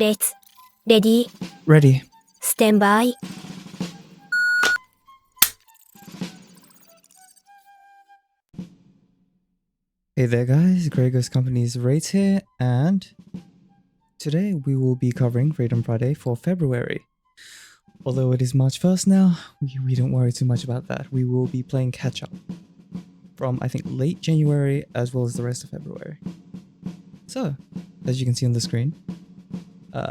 Reits. Ready. Ready. Stand by. Hey there guys, Grey Ghost Company's Reits here, and today we will be covering Freedom Friday for February. Although it is March 1st now, we don't worry too much about that. We will be playing catch up from I think late January as well as the rest of February. So, as you can see on the screen,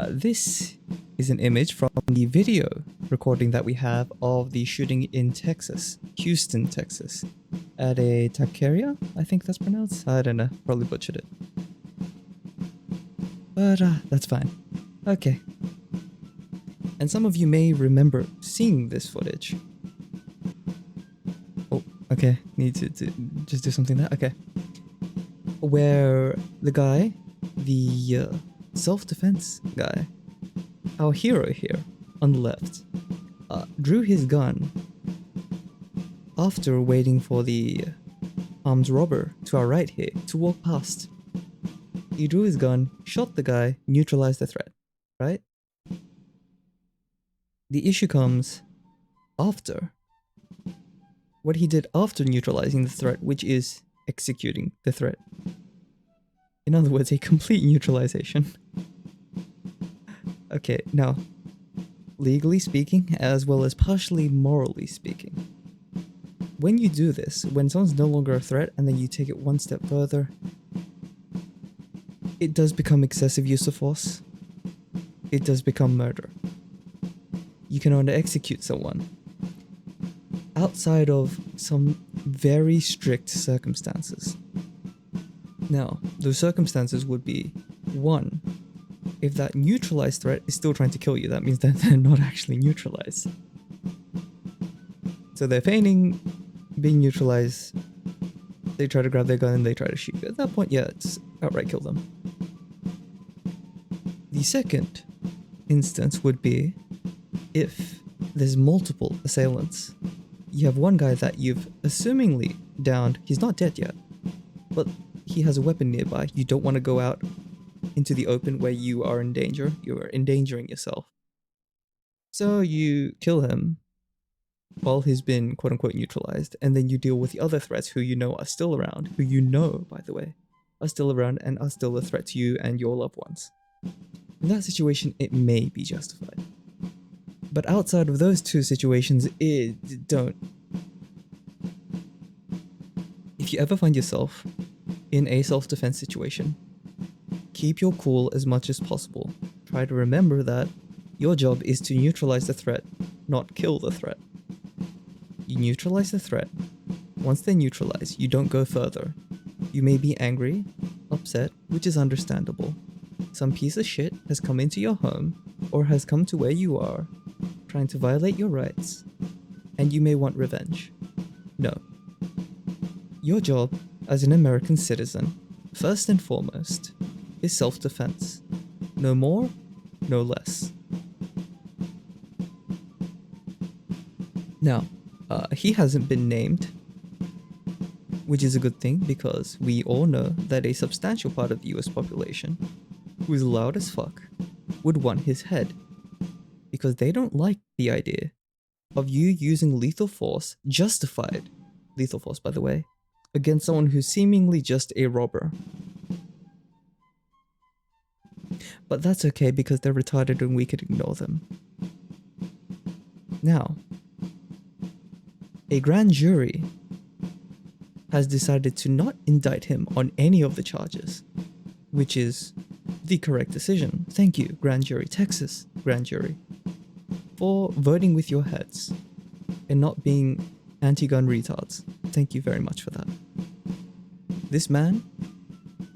this is an image from the video recording that we have of the shooting in Texas, Houston, Texas, at a taqueria, I think that's pronounced. I don't know, probably butchered it. But that's fine. Okay. And some of you may remember seeing this footage. Oh, okay, need to just do something there, okay. Where the guy, the self-defense guy, our hero here on the left, drew his gun after waiting for the armed robber to our right here to walk past. He drew his gun, shot the guy, neutralized the threat, right? The issue comes after. What he did after neutralizing the threat, which is executing the threat. In other words, a complete neutralization. Okay, now, legally speaking, as well as partially morally speaking, when you do this, when someone's no longer a threat and then you take it one step further, it does become excessive use of force. It does become murder. You can only execute someone outside of some very strict circumstances. Now, those circumstances would be, 1, if that neutralized threat is still trying to kill you, that means that they're not actually neutralized. So they're feigning being neutralized, they try to grab their gun and they try to shoot you. At that point, yeah, it's outright kill them. The second instance would be if there's multiple assailants. You have one guy that you've assumingly downed, he's not dead yet, but he has a weapon nearby. You don't want to go out into the open where you are in danger. You are endangering yourself. So you kill him while he's been quote-unquote neutralized, and then you deal with the other threats who you know are still around, who you know, by the way, are still around and are still a threat to you and your loved ones. In that situation, it may be justified. But outside of those two situations, don't. If you ever find yourself in a self-defense situation, keep your cool as much as possible. Try to remember that your job is to neutralize the threat, not kill the threat. You neutralize the threat. Once they're neutralized, you don't go further. You may be angry, upset, which is understandable. Some piece of shit has come into your home, or has come to where you are, trying to violate your rights, and you may want revenge. No. Your job as an American citizen, first and foremost, is self-defense. No more, no less. Now, he hasn't been named, which is a good thing because we all know that a substantial part of the US population, who is loud as fuck, would want his head. Because they don't like the idea of you using lethal force, justified lethal force by the way, against someone who's seemingly just a robber. But that's okay because they're retarded and we could ignore them. Now, a grand jury has decided to not indict him on any of the charges, which is the correct decision. Thank you, grand jury, Texas grand jury, for voting with your heads and not being anti-gun retards. Thank you very much for that. This man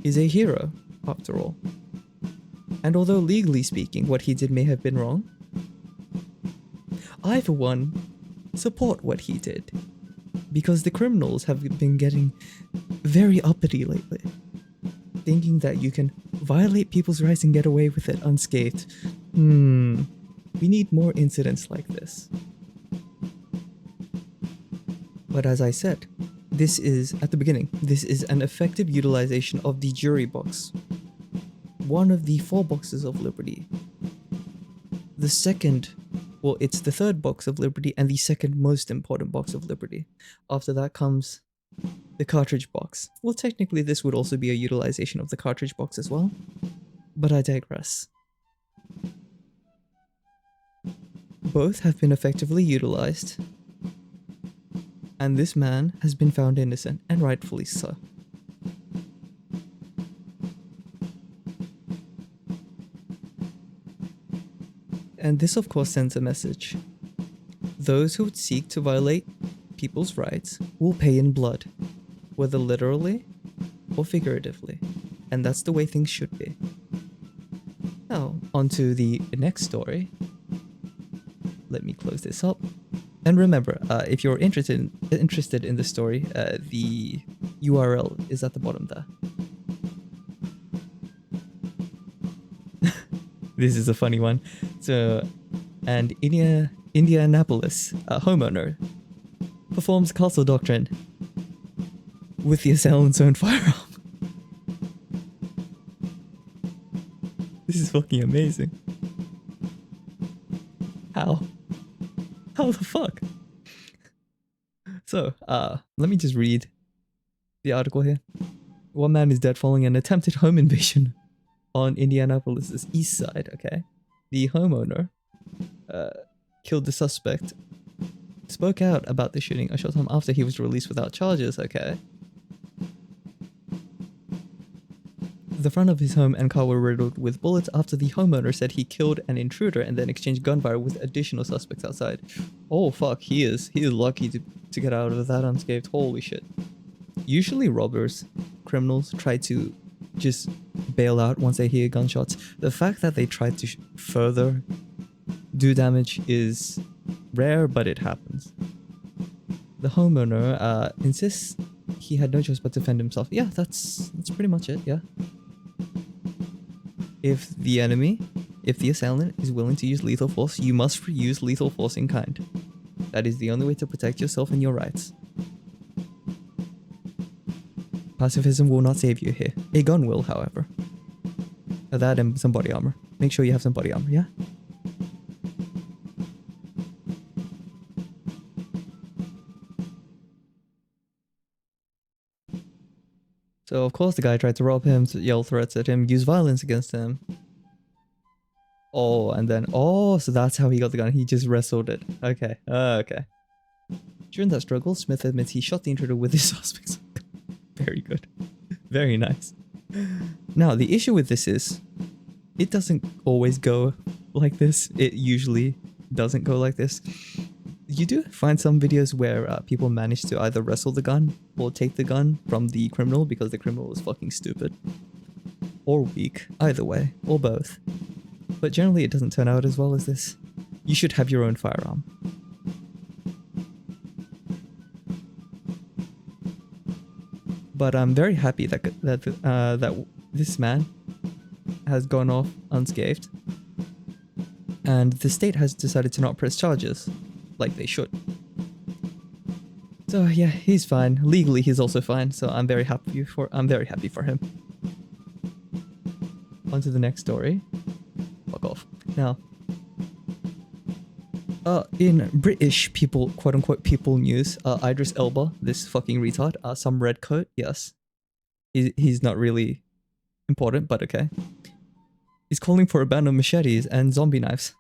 is a hero, after all. And although legally speaking what he did may have been wrong, I for one support what he did, because the criminals have been getting very uppity lately, thinking that you can violate people's rights and get away with it unscathed. We need more incidents like this. But as I said, this is, at the beginning, this is an effective utilization of the jury box. One of the 4 boxes of liberty the second, well, it's the third box of liberty and the second most important box of liberty. After that comes the cartridge box. Well, technically this would also be a utilization of the cartridge box as well, but I digress. Both have been effectively utilized, and this man has been found innocent, and rightfully so. And this of course sends a message. Those who would seek to violate people's rights will pay in blood, whether literally or figuratively, and that's the way things should be. Now, on to the next story. Let me close this up. And remember, if you're interested in the story, the URL is at the bottom there. This is a funny one. So, and Indianapolis homeowner performs castle doctrine with the assailant's own firearm. This is fucking amazing. How? How the fuck? So, let me just read the article here. One man is dead following an attempted home invasion on Indianapolis's east side, okay? The homeowner killed the suspect, spoke out about the shooting a short time after he was released without charges, okay? The front of his home and car were riddled with bullets after the homeowner said he killed an intruder and then exchanged gunfire with additional suspects outside. Oh fuck, he is lucky to get out of that unscathed. Holy shit. Usually robbers, criminals try to just bail out once they hear gunshots. The fact that they try to further do damage is rare, but it happens. The homeowner insists he had no choice but to defend himself. Yeah, that's pretty much it, yeah. If the assailant is willing to use lethal force, you must use lethal force in kind. That is the only way to protect yourself and your rights. Pacifism will not save you here. A gun will, however. That and some body armor. Make sure you have some body armor, yeah? So of course the guy tried to rob him, yell threats at him, use violence against him. Oh, and then, oh, so that's how he got the gun. He just wrestled it. Okay, okay. During that struggle, Smith admits he shot the intruder with his suspects. Very good. Very nice. Now, the issue with this is, it doesn't always go like this. It usually doesn't go like this. You do find some videos where people manage to either wrestle the gun or take the gun from the criminal because the criminal is fucking stupid. Or weak. Either way. Or both. But generally it doesn't turn out as well as this. You should have your own firearm. But I'm very happy that this man has gone off unscathed. And the state has decided to not press charges. Like they should. So yeah, he's fine. Legally, he's also fine. So I'm very happy for him. On to the next story. Fuck off. Now, in British people, quote unquote people news, Idris Elba, this fucking retard, some red coat, yes, he's not really important, but okay. He's calling for a ban on machetes and zombie knives.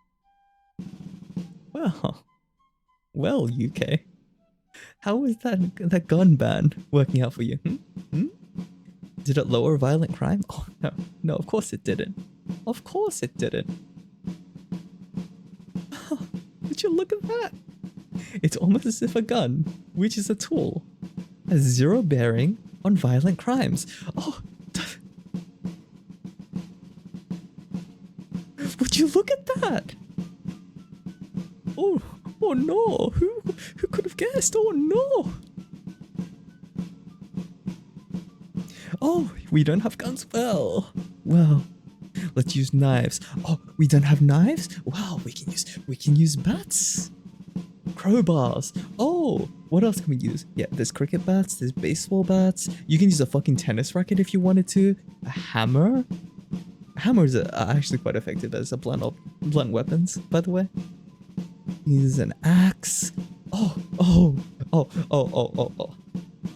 Well, UK, how is that gun ban working out for you? Did it lower violent crime? Oh no, of course it didn't. Of course it didn't. Would you look at that? It's almost as if a gun, which is a tool, has zero bearing on violent crimes. Oh, would you look at that? Oh no, who could have guessed? Oh no. Oh, we don't have guns. Well, let's use knives. Oh, we don't have knives? Well, we can use bats. Crowbars. Oh, what else can we use? Yeah, there's cricket bats, there's baseball bats. You can use a fucking tennis racket if you wanted to. A hammer. A hammers are actually quite effective as a blunt weapons, by the way. Use an axe. Oh.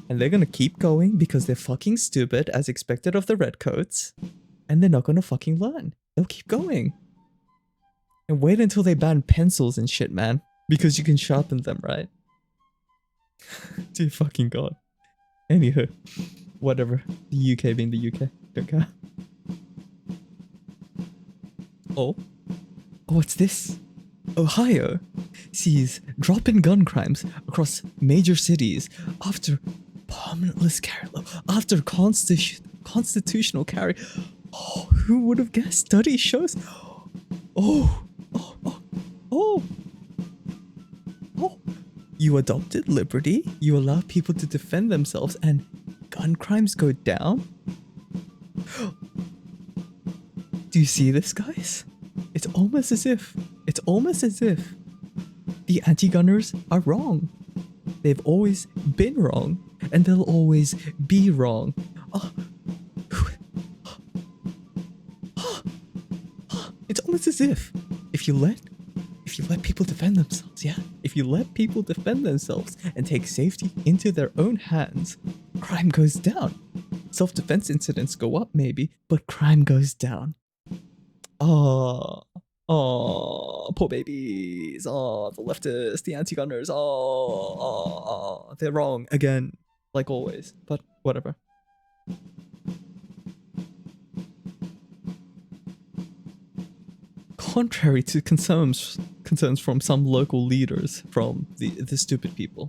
And they're gonna keep going because they're fucking stupid, as expected of the redcoats. And they're not gonna fucking learn. They'll keep going. And wait until they ban pencils and shit, man. Because you can sharpen them, right? Dear fucking god. Anywho, whatever. The UK being the UK. Don't care. Oh, what's this? Ohio sees drop in gun crimes across major cities after permanentless carry law, after constitutional carry. Oh, who would have guessed? Study shows. Oh. You adopted liberty, you allow people to defend themselves, and gun crimes go down? Do you see this, guys? It's almost as if the anti-gunners are wrong. They've always been wrong, and they'll always be wrong. It's almost as if you let people defend themselves, yeah? If you let people defend themselves and take safety into their own hands, crime goes down. Self-defense incidents go up maybe, but crime goes down. Oh, poor babies. Oh, the leftists, the anti-gunners. Oh, they're wrong again, like always, but whatever. Contrary to concerns from some local leaders, from the stupid people,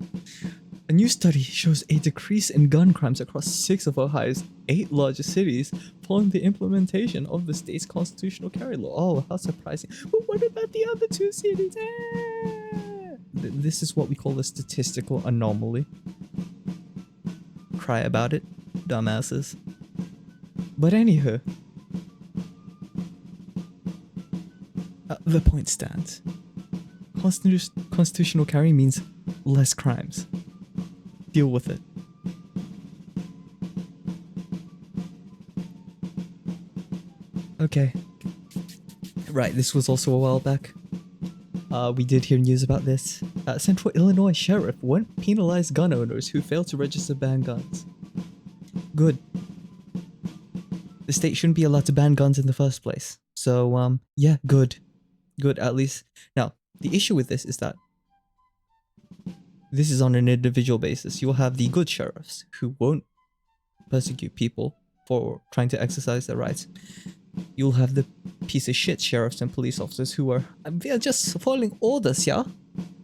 a new study shows a decrease in gun crimes across 6 of Ohio's 8 largest cities following the implementation of the state's constitutional carry law. Oh, how surprising. But what about the other 2 cities? This is what we call a statistical anomaly. Cry about it, dumbasses. But anywho, the point stands. Constitutional carry means less crimes. Deal with it. Okay. Right, this was also a while back. We did hear news about this. Central Illinois sheriff won't penalize gun owners who fail to register ban guns. Good. The state shouldn't be allowed to ban guns in the first place. So, yeah, good. Good, at least. Now, the issue with this is that this is on an individual basis. You'll have the good sheriffs who won't persecute people for trying to exercise their rights. You'll have the piece of shit sheriffs and police officers who are, we are just following orders, yeah?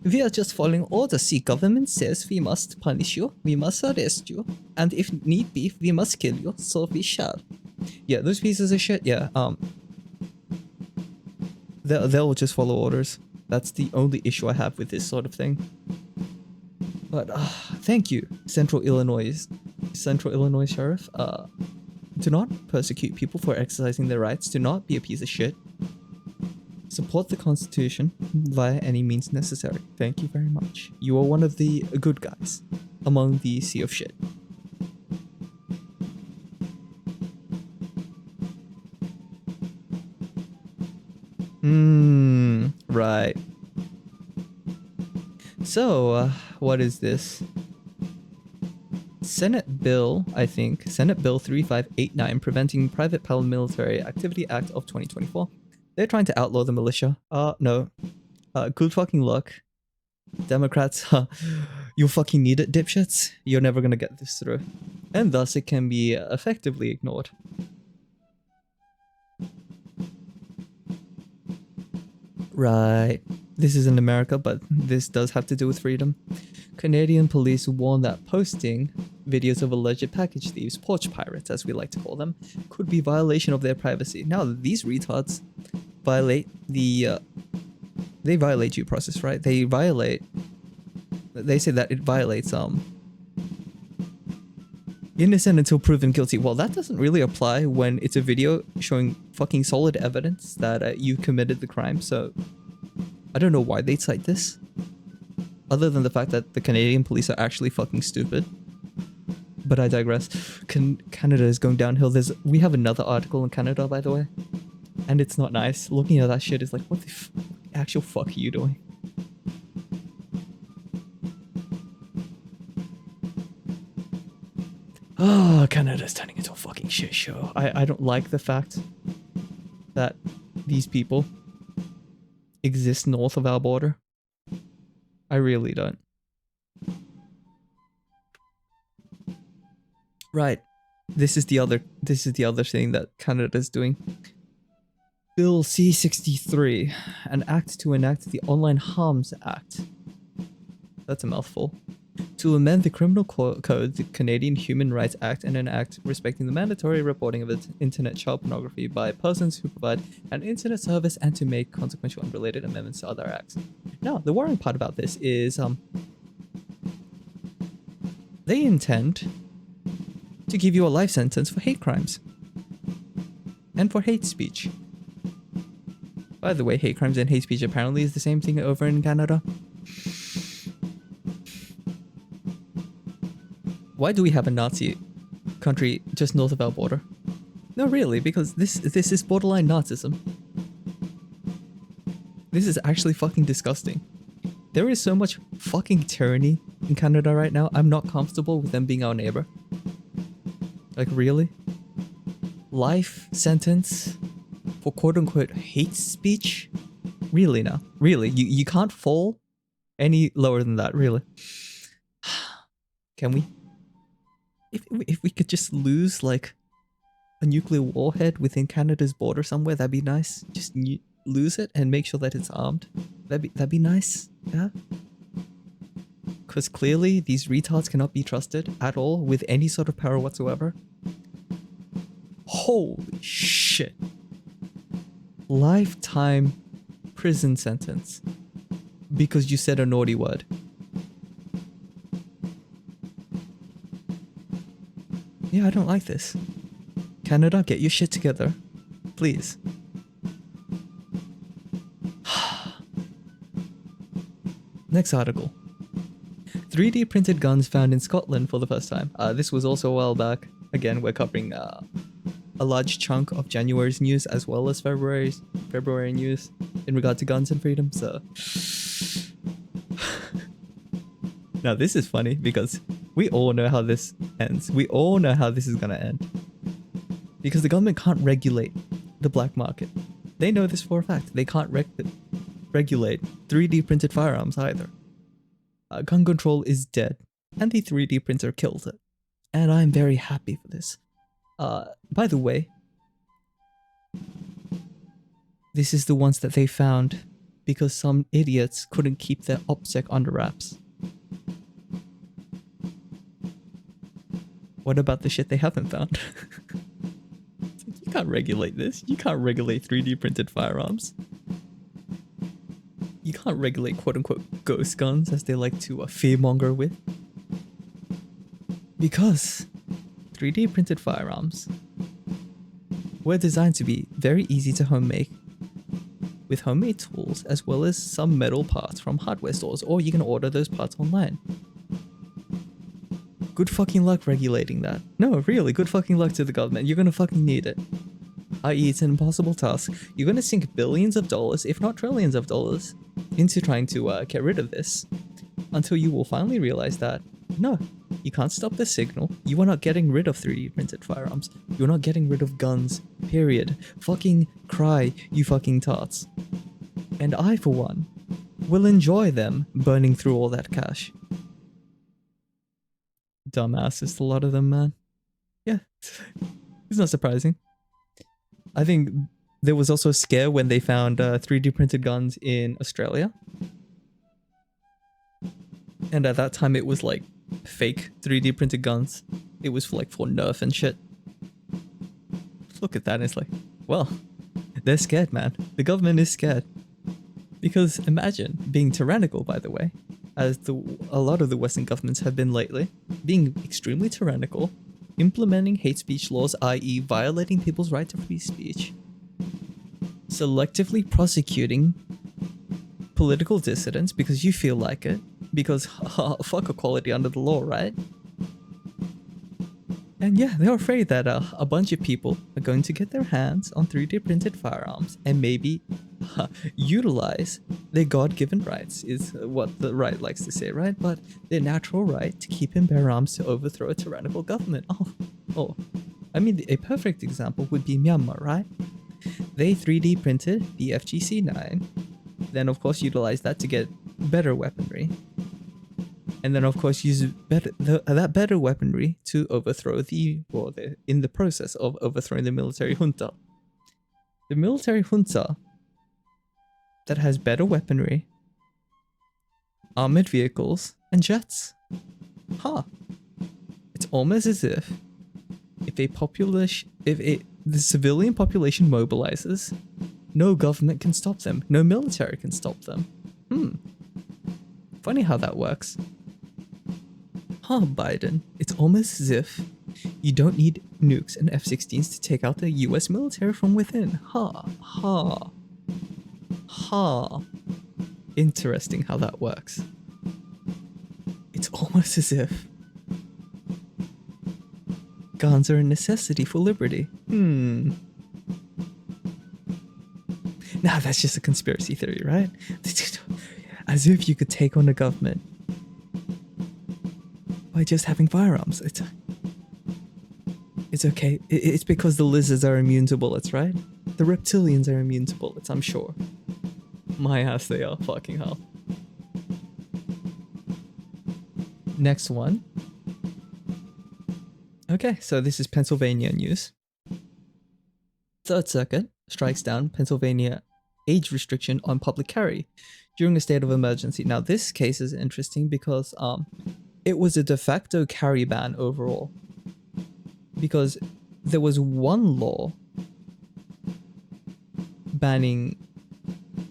We are just following orders. The government says we must punish you, we must arrest you, and if need be, we must kill you, so we shall. Yeah, those pieces of shit, yeah, they'll just follow orders. That's the only issue I have with this sort of thing. But thank you, Central Illinois Sheriff. Do not persecute people for exercising their rights. Do not be a piece of shit. Support the Constitution via any means necessary. Thank you very much. You are one of the good guys among the sea of shit. Right. So, what is this? Senate Bill 3589, Preventing Private Paramilitary Activity Act of 2024. They're trying to outlaw the militia. No. Good fucking luck. Democrats, you'll fucking need it, dipshits. You're never gonna get this through. And thus it can be effectively ignored. Right. This is in America, but this does have to do with freedom. Canadian police warn that posting videos of alleged package thieves, porch pirates as we like to call them, could be violation of their privacy. Now, these retards violate the... they violate due process, right? They say that it violates, innocent until proven guilty. Well, that doesn't really apply when it's a video showing fucking solid evidence that you committed the crime, so I don't know why they'd cite this. Other than the fact that the Canadian police are actually fucking stupid. But I digress. Canada is going downhill. We have another article in Canada, by the way. And it's not nice. Looking at that shit is like, what the actual fuck are you doing? Oh, Canada's turning into a fucking shit show. I don't like the fact that these people exist north of our border. I really don't. Right. This is the other thing that Canada's doing. Bill C-63, an act to enact the Online Harms Act. That's a mouthful. To amend the Criminal Code, the Canadian Human Rights Act, and an act respecting the mandatory reporting of internet child pornography by persons who provide an internet service, and to make consequential unrelated amendments to other acts. Now, the worrying part about this is they intend to give you a life sentence for hate crimes and for hate speech. By the way, hate crimes and hate speech apparently is the same thing over in Canada. Why do we have a Nazi country just north of our border? No, really, because this is borderline Nazism. This is actually fucking disgusting. There is so much fucking tyranny in Canada right now. I'm not comfortable with them being our neighbor. Like, really? Life sentence for quote-unquote hate speech? Really now? Really? You can't fall any lower than that, really? Can we? If we could just lose, like, a nuclear warhead within Canada's border somewhere, that'd be nice. Just lose it and make sure that it's armed. That'd be nice, yeah? Because clearly these retards cannot be trusted at all with any sort of power whatsoever. Holy shit. Lifetime prison sentence because you said a naughty word. Yeah, I don't like this. Canada, get your shit together. Please. Next article. 3D printed guns found in Scotland for the first time. This was also a while back. Again, we're covering a large chunk of January's news as well as February news in regard to guns and freedom, so... Now this is funny because we all know how this ends. We all know how this is gonna end. Because the government can't regulate the black market. They know this for a fact. They can't regulate 3D printed firearms either. Gun control is dead, and the 3D printer killed it. And I'm very happy for this. By the way, this is the ones that they found because some idiots couldn't keep their OPSEC under wraps. What about the shit they haven't found? You can't regulate this. You can't regulate 3D printed firearms. You can't regulate quote-unquote ghost guns as they like to fearmonger with. Because 3D printed firearms were designed to be very easy to home make with homemade tools as well as some metal parts from hardware stores, or you can order those parts online. Good fucking luck regulating that. No, really, good fucking luck to the government. You're gonna fucking need it. I.e., it's an impossible task. You're gonna sink billions of dollars, if not trillions of dollars, into trying to get rid of this, until you will finally realize that, no, you can't stop the signal. You are not getting rid of 3D printed firearms. You're not getting rid of guns, period. Fucking cry, you fucking tarts. And I, for one, will enjoy them burning through all that cash. Dumbasses, a lot of them, man. Yeah, it's not surprising. I think there was also a scare when they found 3D printed guns in Australia. And at that time it was like fake 3D printed guns. It was for Nerf and shit. Look at that and it's like, well, they're scared, man. The government is scared. Because imagine being tyrannical, by the way, as a lot of the Western governments have been lately, being extremely tyrannical, implementing hate speech laws, i.e. violating people's right to free speech, selectively prosecuting political dissidents because you feel like it, because fuck equality under the law, right? And yeah, they're afraid that a bunch of people are going to get their hands on 3D printed firearms and maybe utilize their God-given rights, is what the right likes to say, right? But their natural right to keep and bear arms to overthrow a tyrannical government. I mean, a perfect example would be Myanmar, right? They 3D printed the FGC-9, then of course utilized that to get better weaponry. And then, of course, use that better weaponry to overthrow in the process of overthrowing the military junta. The military junta that has better weaponry, armored vehicles, and jets. It's almost as if the civilian population mobilizes, no government can stop them, no military can stop them. Funny how that works. Biden, it's almost as if you don't need nukes and F-16s to take out the US military from within. Interesting how that works. It's almost as if guns are a necessity for liberty. Nah, that's just a conspiracy theory, right? As if you could take on the government by just having firearms. It's okay. It's because the lizards are immune to bullets, right? The reptilians are immune to bullets, I'm sure. My ass, they are. Fucking hell. Next one. Okay, so this is Pennsylvania news. Third Circuit strikes down Pennsylvania age restriction on public carry during a state of emergency. Now, this case is interesting because it was a de facto carry ban overall, because there was one law banning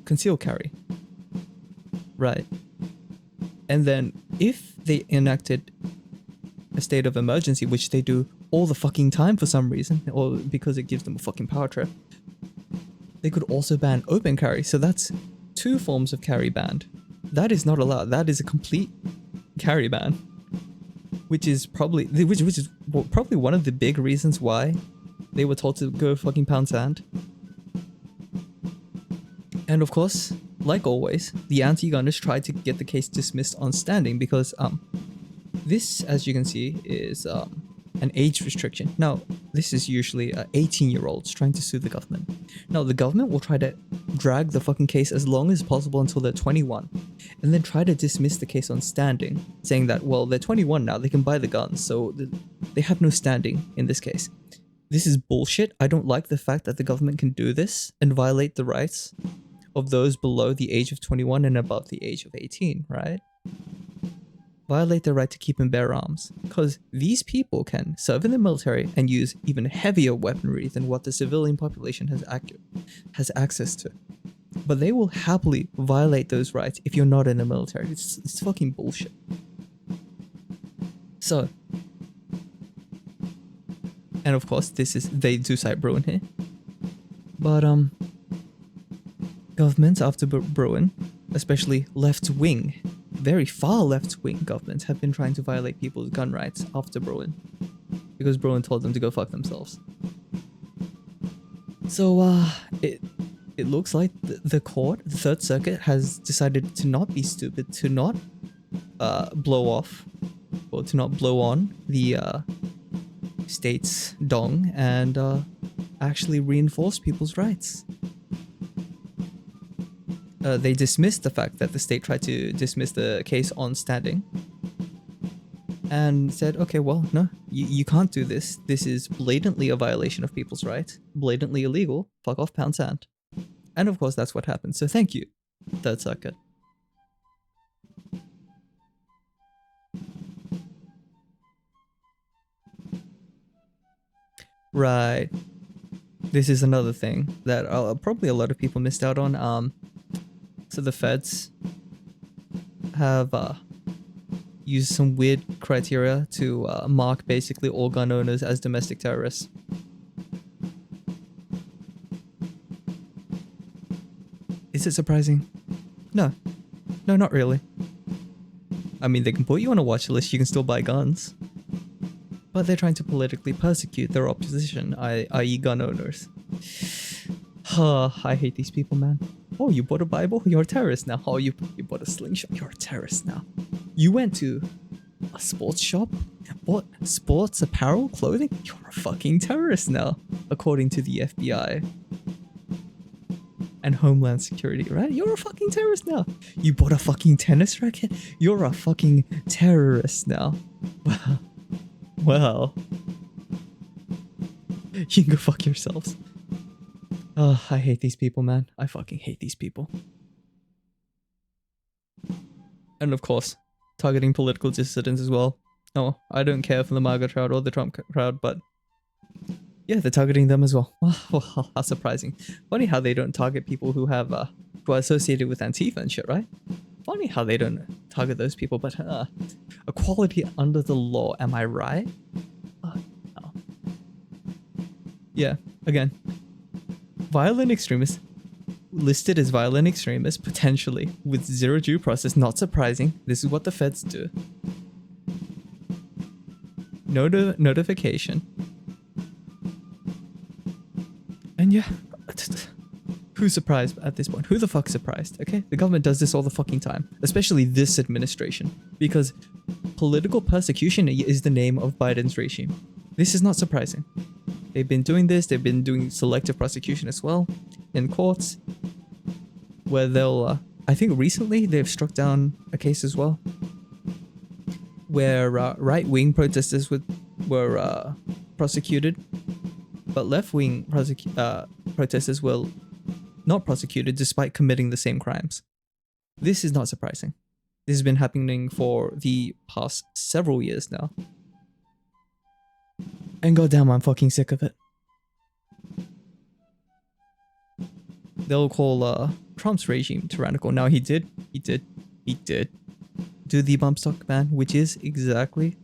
concealed carry, right? And then if they enacted a state of emergency, which they do all the fucking time for some reason, or because it gives them a fucking power trip, they could also ban open carry. So that's two forms of carry banned. That is not allowed. That is a complete carry ban, which is probably one of the big reasons why they were told to go fucking pound sand. And of course, like always, the anti-gunners tried to get the case dismissed on standing because this, as you can see, is an age restriction. Now, this is usually 18-year-olds trying to sue the government. Now, the government will try to drag the fucking case as long as possible until they're 21, and then try to dismiss the case on standing, saying that, well, they're 21 now, they can buy the guns, so they have no standing in this case. This is bullshit. I don't like the fact that the government can do this and violate the rights of those below the age of 21 and above the age of 18, right? Violate their right to keep and bear arms, because these people can serve in the military and use even heavier weaponry than what the civilian population has access to. But they will happily violate those rights if you're not in the military. It's fucking bullshit. So, and of course, they do cite Bruin here. But governments after Bruin, especially left-wing, very far left-wing governments, have been trying to violate people's gun rights after Bruin, because Bruin told them to go fuck themselves. So it looks like the court, the Third Circuit, has decided to not be stupid, to not blow off, or to not blow on the state's dong, and actually reinforce people's rights. They dismissed the fact that the state tried to dismiss the case on standing and said, okay, well, no, you can't do this. This is blatantly a violation of people's rights, blatantly illegal, fuck off, pound sand. And of course, that's what happened. So thank you, Third Circuit. Right. This is another thing that probably a lot of people missed out on. So the feds have used some weird criteria to mark basically all gun owners as domestic terrorists. Is it surprising? No. No, not really. I mean, they can put you on a watch list, you can still buy guns. but they're trying to politically persecute their opposition, i.e. gun owners. I hate these people, man. Oh, you bought a Bible? You're a terrorist now. Oh, you bought a slingshot? You're a terrorist now. You went to a sports shop? Bought sports apparel, clothing? You're a fucking terrorist now, according to the FBI and Homeland Security, right? You're a fucking terrorist now. You bought a fucking tennis racket? You're a fucking terrorist now. Well, you can go fuck yourselves. Oh, I hate these people, man. I fucking hate these people. And of course, targeting political dissidents as well. Oh, I don't care for the MAGA crowd or the Trump crowd, but yeah, they're targeting them as well. Oh, how surprising. Funny how they don't target people who have who are associated with Antifa and shit, right? Funny how they don't target those people, but equality under the law, am I right? Oh. Yeah, again, violent extremists, listed as violent extremists, potentially, with zero due process, not surprising. This is what the feds do. Notification. And yeah, who's surprised at this point? Who the fuck's surprised? Okay, the government does this all the fucking time, especially this administration, because political persecution is the name of Biden's regime. This is not surprising. They've been doing this. They've been doing selective prosecution as well in courts, where they'll, I think recently they've struck down a case as well, where right-wing protesters were prosecuted, but left-wing protesters were not prosecuted despite committing the same crimes. This is not surprising. This has been happening for the past several years now. And goddamn, I'm fucking sick of it. They'll call Trump's regime tyrannical. Now he did do the bump stock ban, which is exactly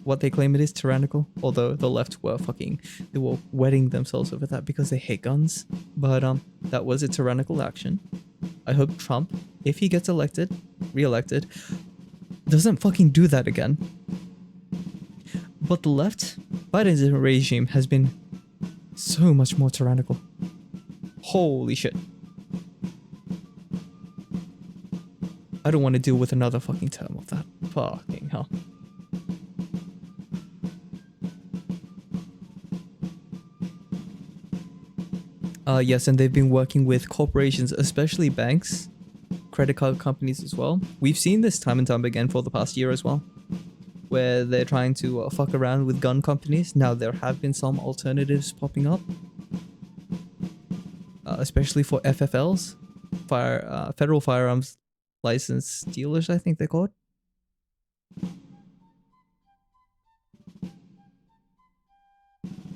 what they claim it is, tyrannical. Although the left were they were wetting themselves over that because they hate guns. But that was a tyrannical action. I hope Trump, if he gets re-elected, doesn't fucking do that again. But the left, Biden's regime has been so much more tyrannical. Holy shit. I don't want to deal with another fucking term of that. Fucking hell. Yes, and they've been working with corporations, especially banks, credit card companies as well. We've seen this time and time again for the past year as well, where they're trying to fuck around with gun companies. Now, there have been some alternatives popping up, especially for FFLs, Federal Firearms License Dealers, I think they're called.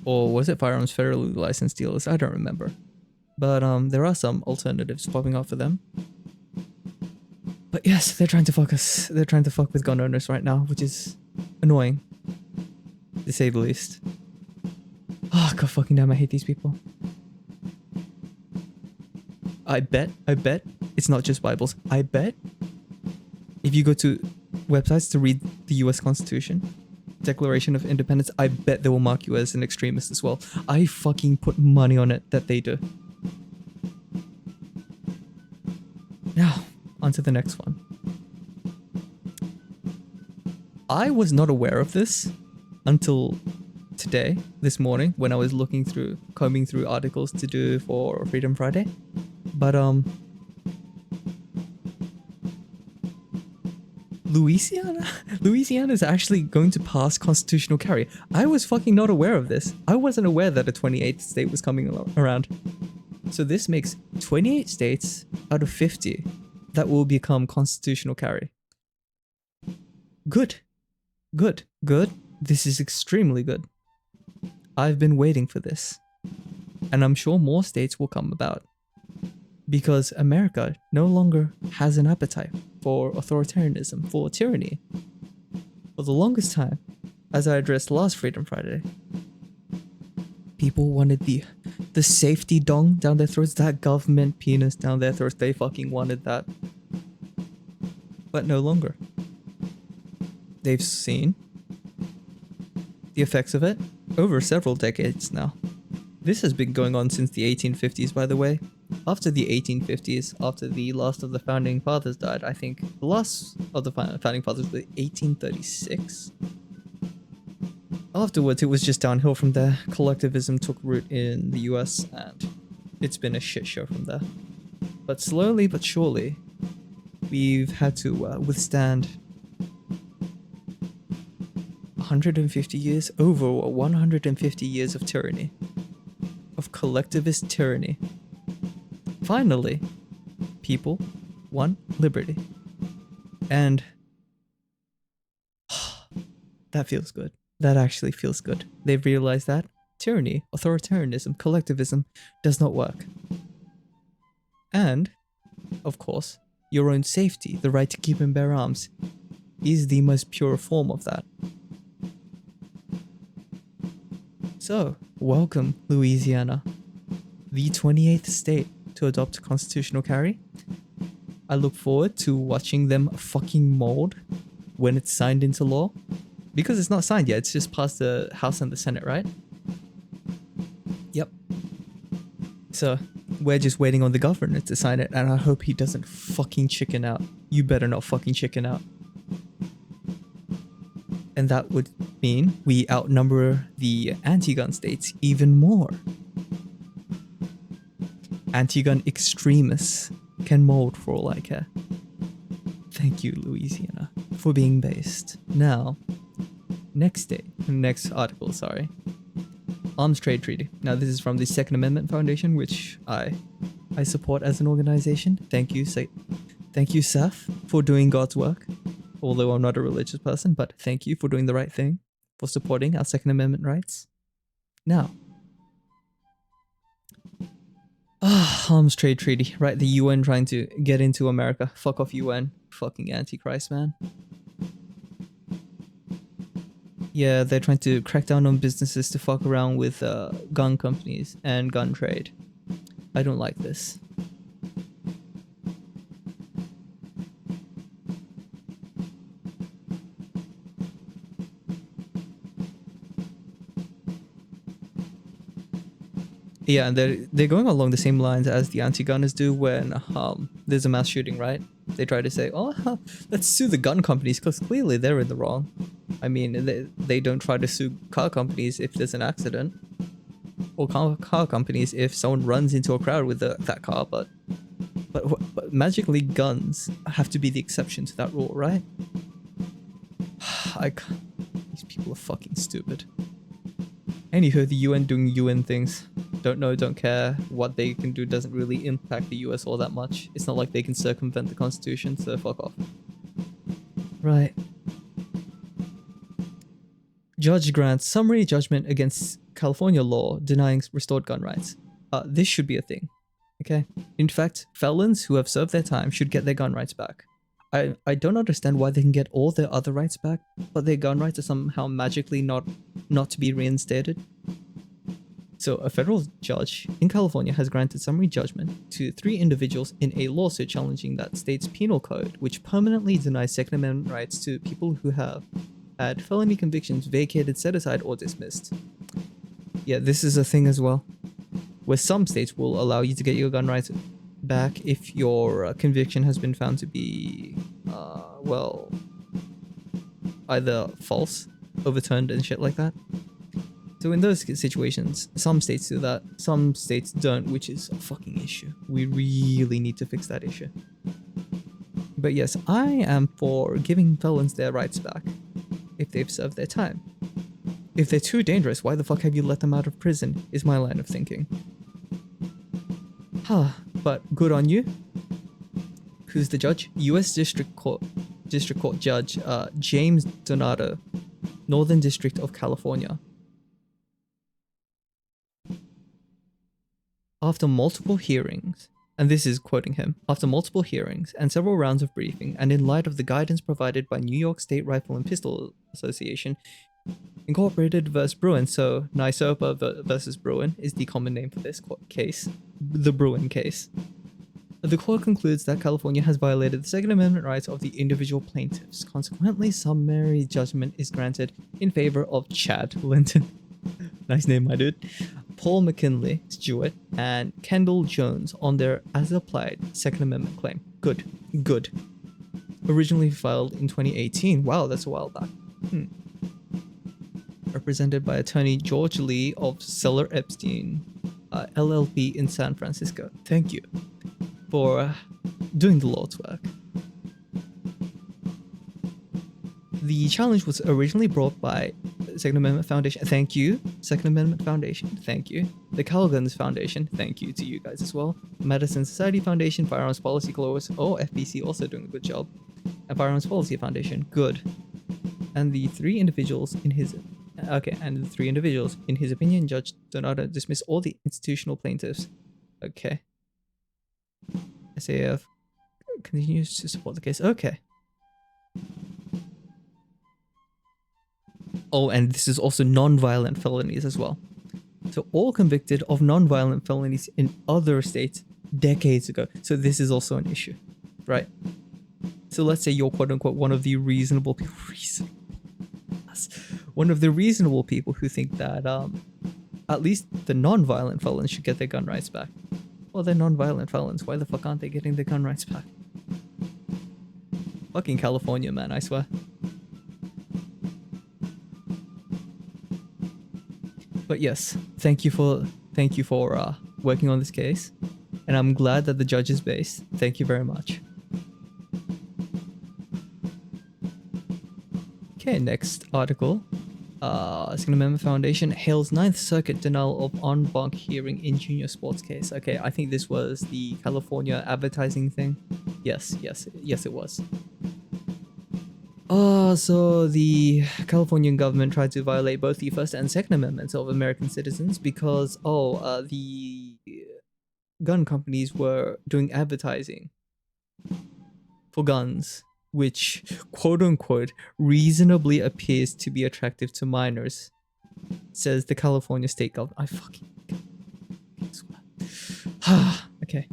Or was it Firearms Federally Licensed Dealers? I don't remember. But there are some alternatives popping up for them. But yes, they're trying to fuck us. They're trying to fuck with gun owners right now, which is annoying, to say the least. Oh, god fucking damn, I hate these people. I bet it's not just Bibles. I bet if you go to websites to read the US Constitution, Declaration of Independence, I bet they will mark you as an extremist as well. I fucking put money on it that they do. Now, on to the next one. I was not aware of this until today, this morning, when I was combing through articles to do for Freedom Friday. But Louisiana is actually going to pass constitutional carry. I was fucking not aware of this. I wasn't aware that a 28th state was coming around. So this makes 28 states out of 50 that will become constitutional carry. Good. This is extremely good. I've been waiting for this. And I'm sure more states will come about. Because America no longer has an appetite for authoritarianism, for tyranny. For the longest time, as I addressed last Freedom Friday, people wanted the safety dong down their throats, that government penis down their throats. They fucking wanted that. But no longer. They've seen the effects of it over several decades now. This has been going on since the 1850s, by the way. After the 1850s, after the last of the founding fathers died, I think the last of the founding fathers was 1836. Afterwards, it was just downhill from there. Collectivism took root in the US, and it's been a shit show from there. But slowly but surely, we've had to withstand 150 years, over 150 years of tyranny, of collectivist tyranny. Finally, people won liberty. And that feels good. That actually feels good. They've realized that tyranny, authoritarianism, collectivism does not work. And, of course, your own safety, the right to keep and bear arms, is the most pure form of that. So, welcome, Louisiana, the 28th state to adopt constitutional carry. I look forward to watching them fucking mold when it's signed into law. Because it's not signed yet, it's just passed the House and the Senate, right? Yep. So, we're just waiting on the governor to sign it, and I hope he doesn't fucking chicken out. You better not fucking chicken out. And that would mean we outnumber the anti-gun states even more. Anti-gun extremists can mold for all I care. Thank you, Louisiana, for being based. Now, next article, sorry. Arms Trade Treaty. Now, this is from the Second Amendment Foundation, which I support as an organization. Thank you, Seth, for doing God's work. Although I'm not a religious person, but thank you for doing the right thing, for supporting our Second Amendment rights. Now, Arms Trade Treaty, right? The UN trying to get into America. Fuck off UN. Fucking Antichrist, man. Yeah, they're trying to crack down on businesses to fuck around with gun companies and gun trade. I don't like this. Yeah, and they're going along the same lines as the anti-gunners do when there's a mass shooting, right? They try to say, oh, let's sue the gun companies because clearly they're in the wrong. I mean, they don't try to sue car companies if there's an accident, or car companies if someone runs into a crowd with that car, but magically guns have to be the exception to that rule, right? These people are fucking stupid. Anywho, the UN doing UN things. Don't know, don't care. What they can do doesn't really impact the US all that much. It's not like they can circumvent the Constitution, so fuck off. Right. Judge grants summary judgment against California law denying restored gun rights. This should be a thing, okay? In fact, felons who have served their time should get their gun rights back. I don't understand why they can get all their other rights back, but their gun rights are somehow magically not to be reinstated. So a federal judge in California has granted summary judgment to 3 individuals in a lawsuit challenging that state's penal code, which permanently denies Second Amendment rights to people who have had felony convictions vacated, set aside, or dismissed. Yeah, this is a thing as well, where some states will allow you to get your gun rights back if your conviction has been found to be, well, either false, overturned, and shit like that. So in those situations, some states do that, some states don't, which is a fucking issue. We really need to fix that issue. But yes, I am for giving felons their rights back if they've served their time. If they're too dangerous, why the fuck have you let them out of prison, is my line of thinking. But good on you. Who's the judge? U.S. District Court Judge James Donato, Northern District of California. After multiple hearings, and this is quoting him, after multiple hearings and several rounds of briefing, and in light of the guidance provided by New York State Rifle and Pistol Association, Incorporated vs. Bruin, so NYSOPA versus Bruin is the common name for this case, the Bruin case. The court concludes that California has violated the Second Amendment rights of the individual plaintiffs. Consequently, summary judgment is granted in favor of Chad Linton. Nice name, my dude. Paul McKinley Stewart and Kendall Jones on their as-applied Second Amendment claim. Good. Good. Originally filed in 2018. Wow, that's a while back. Represented by attorney George Lee of Seller Epstein LLP in San Francisco. Thank you for doing the Lord's work. The challenge was originally brought by Second Amendment Foundation. Thank you. Second Amendment Foundation. Thank you. The Calguns Foundation. Thank you to you guys as well. Madison Society Foundation. Firearms Policy Glowers. Oh, FBC also doing a good job. And Firearms Policy Foundation. Good. And the three individuals in his... Okay, and the three individuals, in his opinion, Judge Donato dismissed all the institutional plaintiffs. Okay. SAF continues to support the case. Okay. Oh, and this is also non-violent felonies as well. So all convicted of non-violent felonies in other states decades ago. So this is also an issue, right? So let's say you're quote-unquote one of the reasonable people. One of the reasonable people who think that at least the non-violent felons should get their gun rights back. Well, they're non-violent felons. Why the fuck aren't they getting their gun rights back? Fucking California, man, I swear. But yes, thank you for working on this case, and I'm glad that the judge is based. Thank you very much. Okay, next article. Second Amendment Foundation hails Ninth Circuit denial of en banc hearing in junior sports case. Okay, I think this was the California advertising thing. Yes, it was. So the Californian government tried to violate both the First and Second Amendments of American citizens because, the gun companies were doing advertising for guns, which, quote-unquote, reasonably appears to be attractive to minors, says the California state government. I fucking swear. Okay.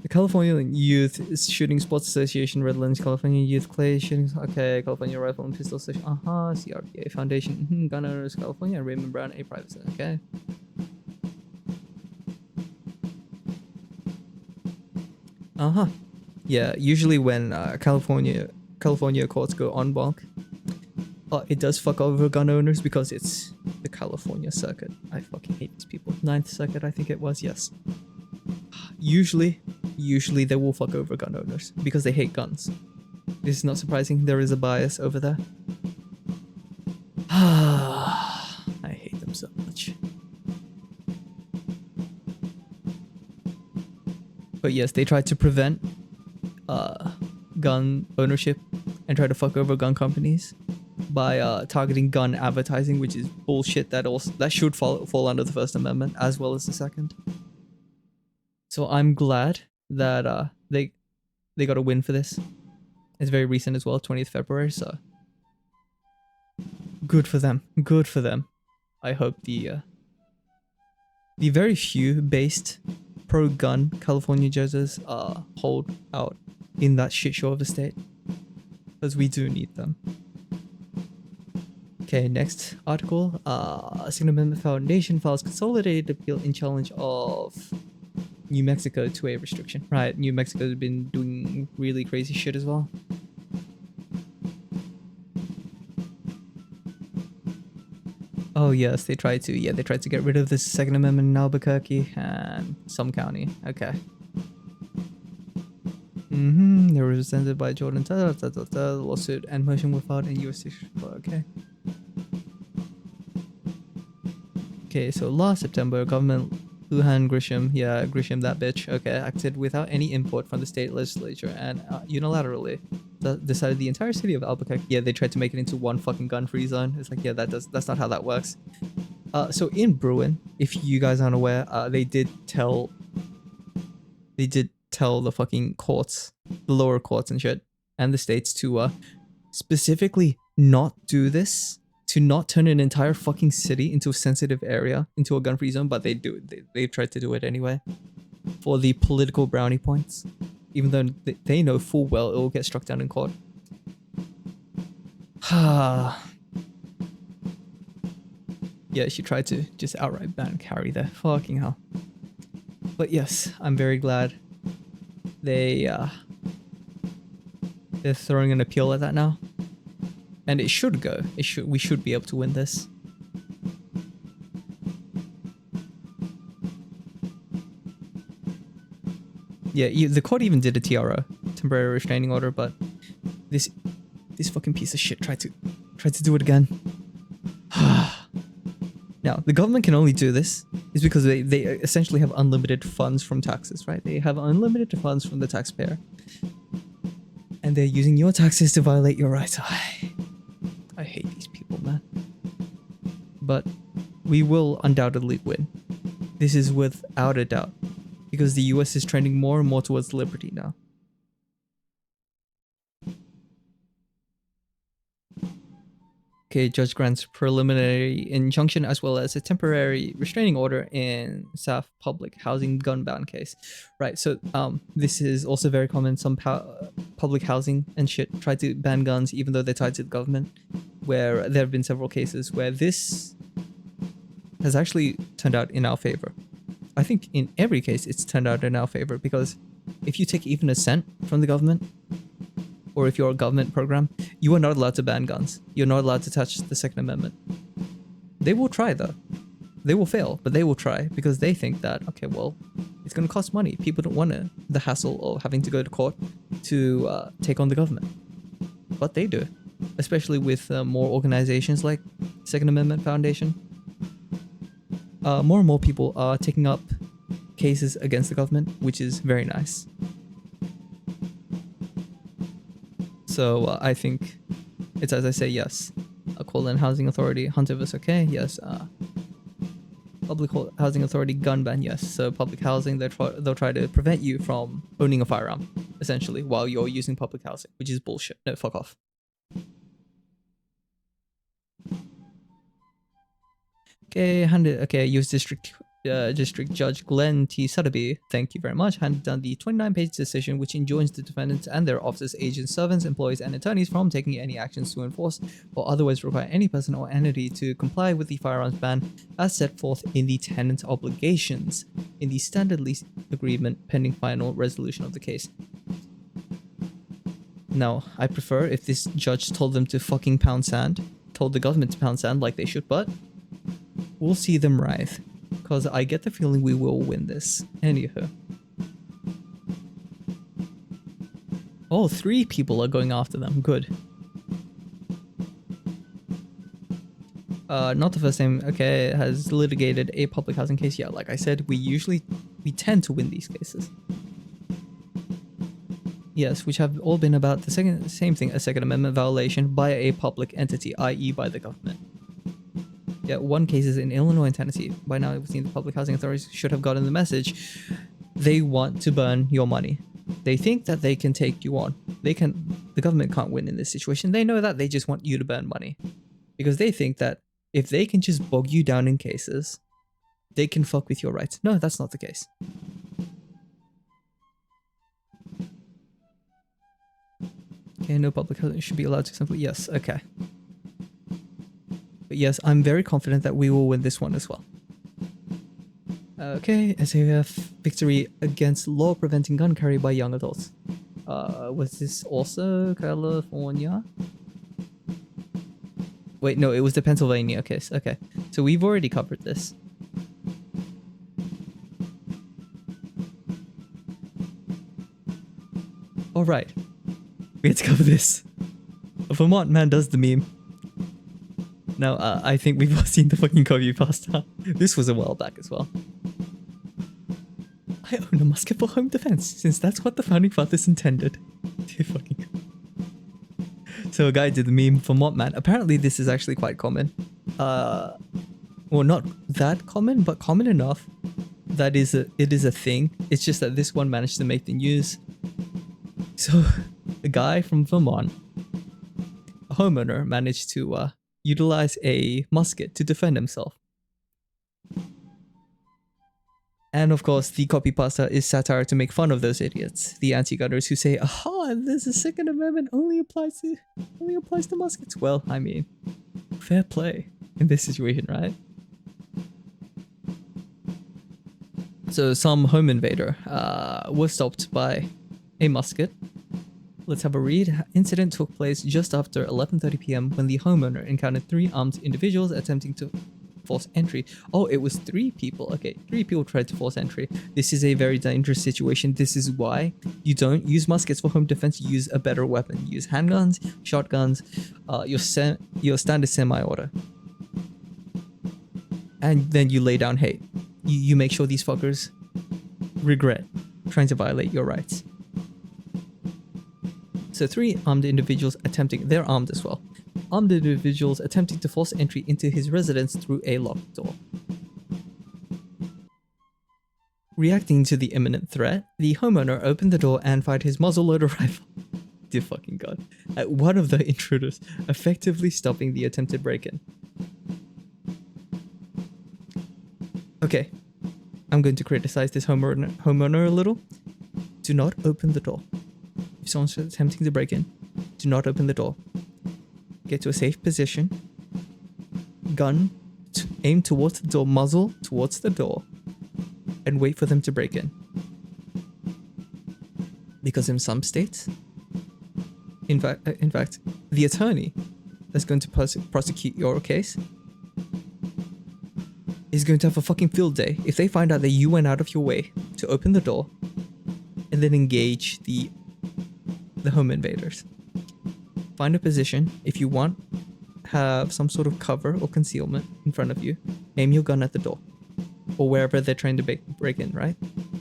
The California Youth Shooting Sports Association, Redlands, California Youth Clay Shooting, okay, California Rifle and Pistol Association, CRPA Foundation, Gun Owners California, Raymond Brown, A Private, okay. Yeah, usually when California courts go en banc, it does fuck over gun owners because it's the California circuit. I fucking hate these people. Ninth Circuit, I think it was, yes. Usually they will fuck over gun owners because they hate guns. This is not surprising. There is a bias over there. I hate them so much. But yes, they tried to prevent gun ownership and try to fuck over gun companies by targeting gun advertising, which is bullshit. That should fall under the First Amendment as well as the Second. So I'm glad that they got a win for this. It's very recent as well, 20th February. So good for them. Good for them. I hope the very few based pro-gun California judges hold out in that shit show of a state, because we do need them. Okay, next article. Second Amendment Foundation files consolidated appeal in challenge of New Mexico 2A restriction. Right, New Mexico has been doing really crazy shit as well. Oh yes, they tried to get rid of the Second Amendment in Albuquerque and some county. Okay. They were represented by Jordan. The lawsuit and motion were filed in U.S. Okay. Okay, so last September, government Lujan Grisham, that bitch, okay, acted without any input from the state legislature and unilaterally decided the entire city of Albuquerque. Yeah, they tried to make it into one fucking gun-free zone. It's like, yeah, that's not how that works. So in Bruin, if you guys aren't aware, they did tell the fucking courts, the lower courts and shit, and the states to specifically not do this, to not turn an entire fucking city into a sensitive area, into a gun-free zone, but they do. They tried to do it anyway. for the political brownie points, even though they know full well it will get struck down in court. Yeah, she tried to just outright ban carry there. Fucking hell. But yes, I'm very glad they're throwing an appeal at that now. And it should go. We should be able to win this. Yeah, the court even did a TRO, temporary restraining order, but this fucking piece of shit tried to do it again. Now, the government can only do this is because they essentially have unlimited funds from taxes, right? They have unlimited funds from the taxpayer. And they're using your taxes to violate your rights. I hate these people, man. But we will undoubtedly win. This is without a doubt. Because the US is trending more and more towards liberty now. Okay, judge grants preliminary injunction as well as a temporary restraining order in South public housing gun ban case. Right, so this is also very common. Some public housing and shit try to ban guns even though they're tied to the government, where there have been several cases where this has actually turned out in our favor. I think in every case it's turned out in our favor, because if you take even a cent from the government, or if you're a government program, you are not allowed to ban guns. You're not allowed to touch the Second Amendment. They will try though. They will fail, but they will try because they think that, okay, well, it's going to cost money. People don't want the hassle of having to go to court to take on the government. But they do, especially with more organizations like Second Amendment Foundation. More and more people are taking up cases against the government, which is very nice. So I think it's as I say, yes. Quitland Housing Authority, Hunterville, okay, yes. Public Housing Authority, gun ban, yes. So public housing, they'll try to prevent you from owning a firearm, essentially, while you're using public housing, which is bullshit. No, fuck off. Okay, U.S. District Judge Glenn T. Sotheby, thank you very much, handed down the 29-page decision which enjoins the defendants and their officers, agents, servants, employees, and attorneys from taking any actions to enforce or otherwise require any person or entity to comply with the firearms ban as set forth in the tenant obligations in the standard lease agreement pending final resolution of the case. Now, I prefer if this judge told them to fucking pound sand, told the government to pound sand like they should, but we'll see them writhe. Because I get the feeling we will win this. Anywho. Oh, 3 people are going after them. Good. Not the first time. Okay, has litigated a public housing case. Yeah, like I said, we tend to win these cases. Yes, which have all been about the same thing, a Second Amendment violation by a public entity, i.e. by the government. Yeah, one case is in Illinois and Tennessee. By now, we've seen the public housing authorities should have gotten the message. They want to burn your money. They think that they can take you on. The government can't win in this situation. They know that. They just want you to burn money. Because they think that if they can just bog you down in cases, they can fuck with your rights. No, that's not the case. Okay, no public housing should be allowed to simply... Yes, okay. But yes, I'm very confident that we will win this one as well. Okay, SAF victory against law preventing gun carry by young adults. Was this also California? Wait, no, it was the Pennsylvania case. Okay, so we've already covered this. Alright, we had to cover this. A Vermont man does the meme. Now, I think we've all seen the fucking copy pasta. This was a while back as well. I own a musket for home defense, since that's what the founding fathers intended. Fucking... So a guy did the meme, Vermont man. Apparently this is actually quite common. Well, not that common, but common enough that it is a thing. It's just that this one managed to make the news. So, a guy from Vermont, a homeowner, managed to utilize a musket to defend himself. And of course, the copypasta is satire to make fun of those idiots, the anti-gunners who say, "Aha, there's a Second Amendment only applies to muskets." Well, I mean, fair play in this situation, right? So some home invader was stopped by a musket. Let's have a read. Incident took place just after 11:30 p.m. when the homeowner encountered 3 armed individuals attempting to force entry. Oh, it was 3 people. Okay, 3 people tried to force entry. This is a very dangerous situation. This is why you don't use muskets for home defense. You use a better weapon. Use handguns, shotguns, your standard semi-auto. And then you lay down hate. You make sure these fuckers regret trying to violate your rights. So 3 armed individuals attempting, they're armed as well. Armed individuals attempting to force entry into his residence through a locked door. Reacting to the imminent threat, the homeowner opened the door and fired his muzzleloader rifle, dear fucking god, at one of the intruders, effectively stopping the attempted break-in. Okay, I'm going to criticize this homeowner a little. Do not open the door. If someone's attempting to break in, do not open the door. Get to a safe position. Gun aim towards the door, muzzle towards the door, and wait for them to break in. Because in some states, in fact, the attorney that's going to prosecute your case is going to have a fucking field day if they find out that you went out of your way to open the door and then engage the home invaders. Find a position. If you want, have some sort of cover or concealment in front of you. Aim your gun at the door or wherever they're trying to break in, right?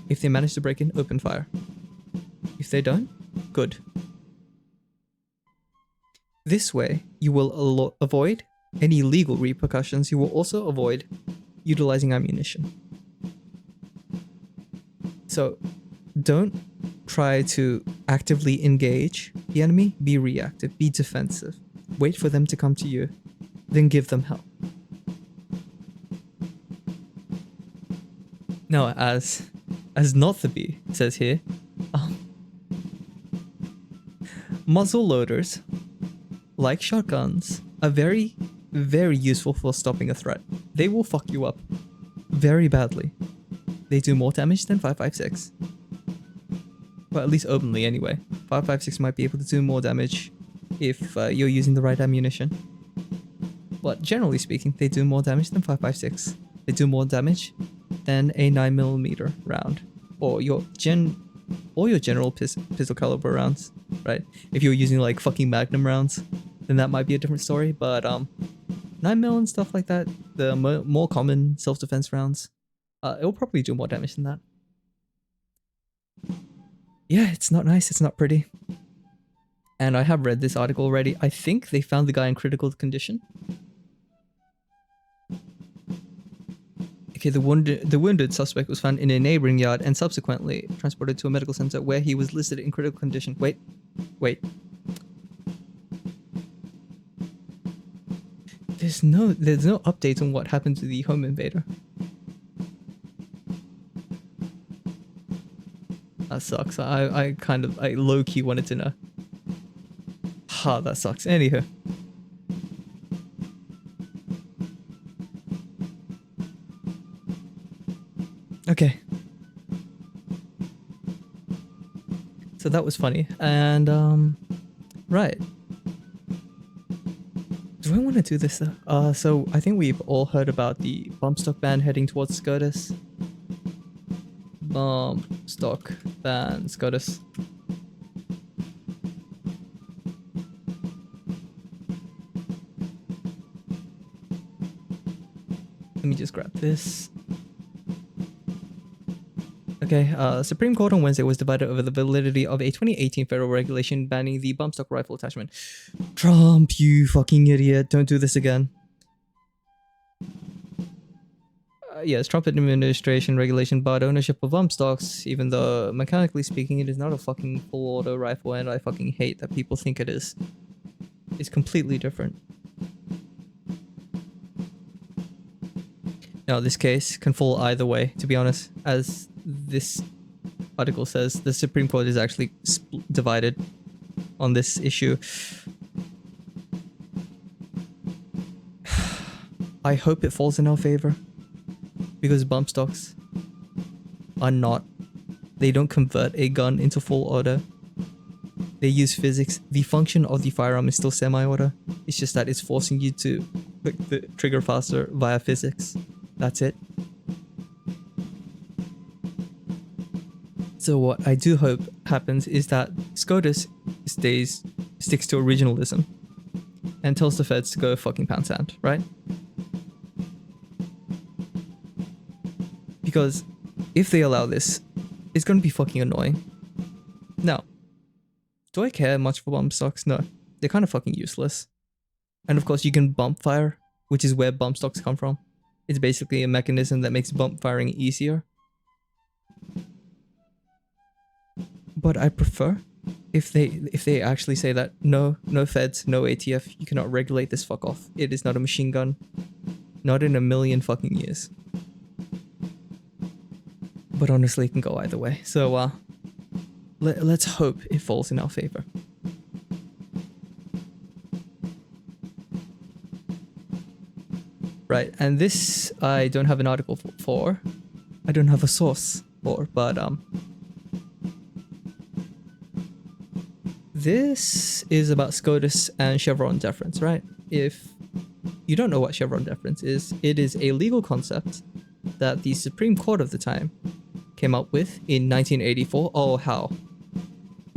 If they manage to break in, open fire. If they don't, good. This way, you will avoid any legal repercussions. You will also avoid utilizing ammunition. So, don't try to actively engage the enemy. Be reactive, be defensive. Wait for them to come to you, then give them help. Now, as not the B says here, muzzle loaders, like shotguns, are very, very useful for stopping a threat. They will fuck you up very badly. They do more damage than 5.56. Well, at least openly anyway. 5.56 might be able to do more damage if you're using the right ammunition. But generally speaking, they do more damage than 5.56. They do more damage than a 9mm round, or your general pistol caliber rounds, right? If you're using like fucking Magnum rounds, then that might be a different story. But 9mm and stuff like that, the more common self-defense rounds, it will probably do more damage than that. Yeah, it's not nice, it's not pretty. And I have read this article already. I think they found the guy in critical condition. Okay, the wounded suspect was found in a neighboring yard and subsequently transported to a medical center where he was listed in critical condition. Wait. There's no update on what happened to the home invader. That sucks. I low-key wanted to know. That sucks. Anywho. Okay. So that was funny. And, right. Do I want to do this though? So I think we've all heard about the bump stock ban heading towards SCOTUS. Bump stock ban SCOTUS. Let me just grab this. Okay, Supreme Court on Wednesday was divided over the validity of a 2018 federal regulation banning the bump stock rifle attachment. Trump, you fucking idiot, don't do this again. Yes, Trump administration regulation barred ownership of bump stocks, even though mechanically speaking it is not a fucking full auto rifle, and I fucking hate that people think it is. It's completely different. Now, this case can fall either way, to be honest. As this article says, the Supreme Court is actually divided on this issue. I hope it falls in our favor, because bump stocks are not, they don't convert a gun into full auto. They use physics. The function of the firearm is still semi-auto. It's just that it's forcing you to click the trigger faster via physics. That's it. So what I do hope happens is that SCOTUS sticks to originalism and tells the feds to go fucking pound sand, right? Because if they allow this, it's going to be fucking annoying. Now, do I care much for bump stocks? No, they're kind of fucking useless. And of course you can bump fire, which is where bump stocks come from. It's basically a mechanism that makes bump firing easier. But I prefer if they actually say that no feds, no ATF, you cannot regulate this, fuck off. It is not a machine gun. Not in a million fucking years. But honestly, it can go either way. So let's hope it falls in our favor. Right, and this I don't have an article for. I don't have a source for, but this is about SCOTUS and Chevron deference, right? If you don't know what Chevron deference is, it is a legal concept that the Supreme Court of the time came up with in 1984. Oh,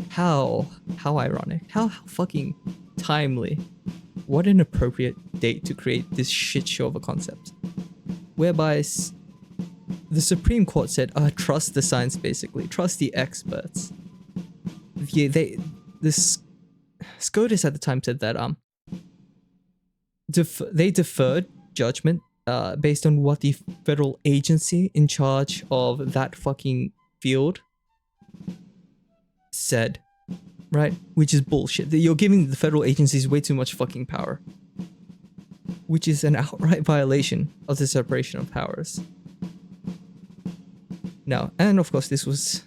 how ironic. How fucking timely. What an appropriate date to create this shit show of a concept. Whereby the Supreme Court said, trust the science, basically. Trust the experts. SCOTUS at the time said that they deferred judgment based on what the federal agency in charge of that fucking field said, right? Which is bullshit. You're giving the federal agencies way too much fucking power, which is an outright violation of the separation of powers. Now, and of course this was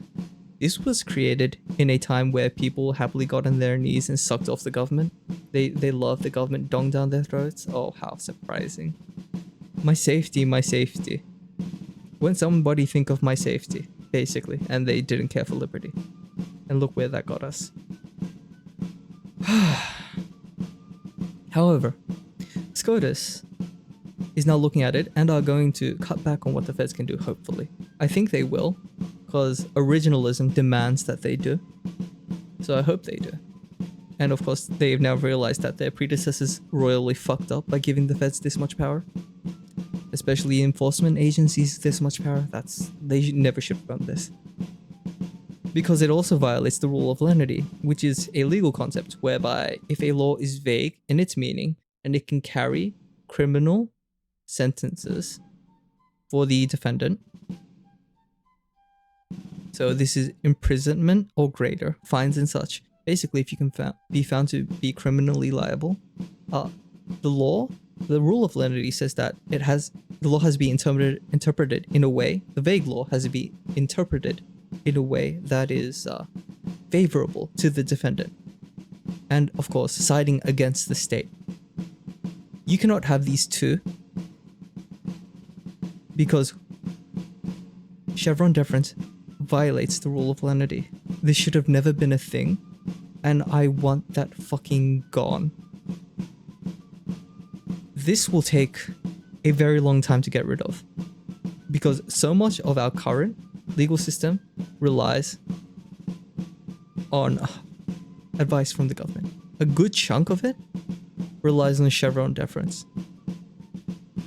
created in a time where people happily got on their knees and sucked off the government. They love the government dong down their throats. Oh, how surprising. My safety, my safety. When somebody think of my safety, basically, and they didn't care for liberty. And look where that got us. However, SCOTUS is now looking at it and are going to cut back on what the feds can do, hopefully. I think they will, because originalism demands that they do. So I hope they do. And of course, they've now realized that their predecessors royally fucked up by giving the feds this much power. Especially enforcement agencies this much power. They never should have done this. Because it also violates the rule of lenity, which is a legal concept whereby if a law is vague in its meaning and it can carry criminal sentences for the defendant, so this is imprisonment or greater, fines and such. Basically, if you can be found to be criminally liable, the rule of lenity says that the law has to be interpreted in a way, the vague law has to be interpreted in a way that is favorable to the defendant, and of course siding against the state. You cannot have these two, because Chevron deference violates the rule of lenity. This should have never been a thing, and I want that fucking gone. This will take a very long time to get rid of, because so much of our current legal system relies on advice from the government. A good chunk of it relies on Chevron deference.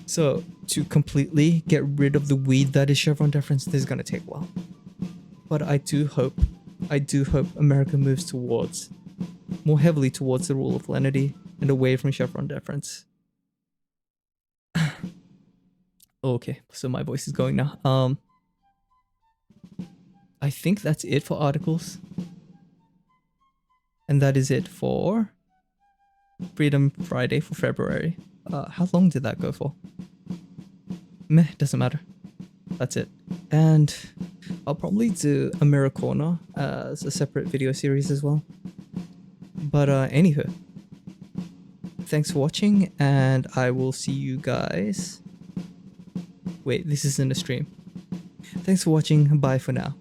So to completely get rid of the weed that is Chevron deference, this is going to take a while. But I do hope America moves more heavily towards the rule of lenity and away from Chevron deference. Okay, so my voice is going now. I think that's it for articles. And that is it for Freedom Friday for February. How long did that go for? Meh, doesn't matter. That's it. And I'll probably do Americana as a separate video series as well. But anywho, thanks for watching, and I will see you guys. Wait, this isn't a stream. Thanks for watching. Bye for now.